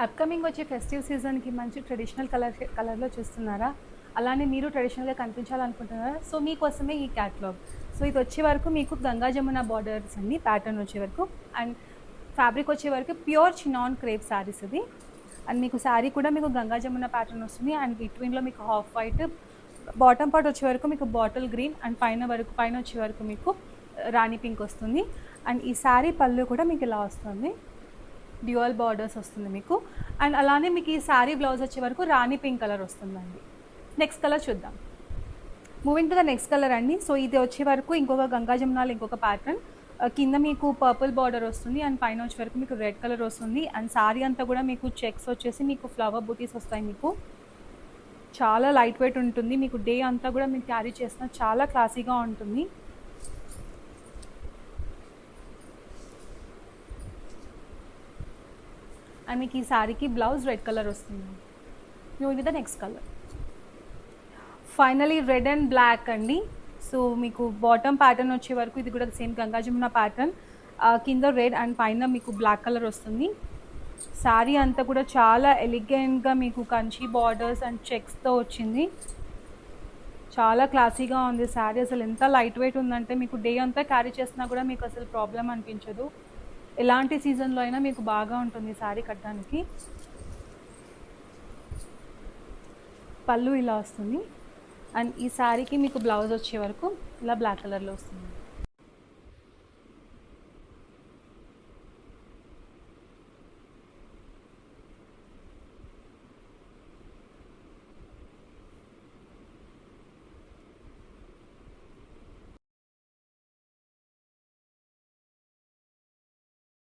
Upcoming వచ్చే festive సీజన్కి మంచి ట్రెడిషనల్ కలర్లో చూస్తున్నారా? అలానే మీరు ట్రెడిషనల్గా కనిపించాలనుకుంటున్నారా? సో మీకోసమే ఈ క్యాటలాగ్. సో ఇది వచ్చే వరకు మీకు గంగా జమున బార్డర్స్ అండి, ప్యాటర్న్ వచ్చే వరకు. అండ్ ఫ్యాబ్రిక్ వచ్చే వరకు ప్యూర్ చినాన్ క్రేప్ శారీస్ ఇది. అండ్ మీకు శారీ కూడా మీకు గంగా జమున ప్యాటర్న్ వస్తుంది. అండ్ బిట్వీన్లో మీకు హాఫ్ వైట్, బాటమ్ పార్ట్ వచ్చే వరకు మీకు బాటిల్ గ్రీన్, అండ్ పైన వచ్చే వరకు మీకు రాణి పింక్ వస్తుంది. అండ్ ఈ శారీ పళ్ళు కూడా మీకు ఇలా వస్తుంది, డ్యూయల్ బార్డర్స్ వస్తుంది మీకు. అండ్ అలానే మీకు ఈ శారీ బ్లౌజ్ వచ్చే వరకు రాణి పింక్ కలర్ వస్తుందండి. నెక్స్ట్ కలర్ చూద్దాం. Moving to the next colour అండి. సో ఇది వచ్చే వరకు ఇంకొక గంగా జమునాలు ఇంకొక ప్యాటర్న్. కింద మీకు పర్పుల్ బార్డర్ వస్తుంది అండ్ పైన వచ్చే వరకు మీకు రెడ్ కలర్ వస్తుంది. అండ్ శారీ అంతా కూడా మీకు చెక్స్ వచ్చేసి మీకు ఫ్లవర్ బూటీస్ వస్తాయి. మీకు చాలా లైట్ వెయిట్ ఉంటుంది. మీకు డే అంతా కూడా మీకు క్యారీ చేసిన చాలా క్లాసీగా ఉంటుంది. అండ్ మీకు ఈ శారీకి బ్లౌజ్ రెడ్ కలర్ వస్తుంది. Moving to the next colour. Finally red and black అండి. సో మీకు బాటమ్ ప్యాటర్న్ వచ్చే వరకు ఇది కూడా సేమ్ గంగా జమున ప్యాటర్న్. కింద రెడ్ అండ్ పైన మీకు బ్లాక్ కలర్ వస్తుంది. శారీ అంతా కూడా చాలా ఎలిగెంట్గా మీకు కంచి బార్డర్స్ అండ్ చెక్స్తో వచ్చింది. చాలా క్లాసీగా ఉంది శారీ. అసలు ఎంత లైట్ వెయిట్ ఉందంటే మీకు డే అంతా క్యారీ చేసినా కూడా మీకు అసలు ప్రాబ్లం అనిపించదు. ఎలాంటి సీజన్లో అయినా మీకు బాగా ఉంటుంది శారీ కట్టడానికి. పళ్ళు ఇలా వస్తుంది. అండ్ ఈ శారీకి మీకు బ్లౌజ్ వచ్చే వరకు ఇలా బ్లాక్ కలర్లో వస్తుంది.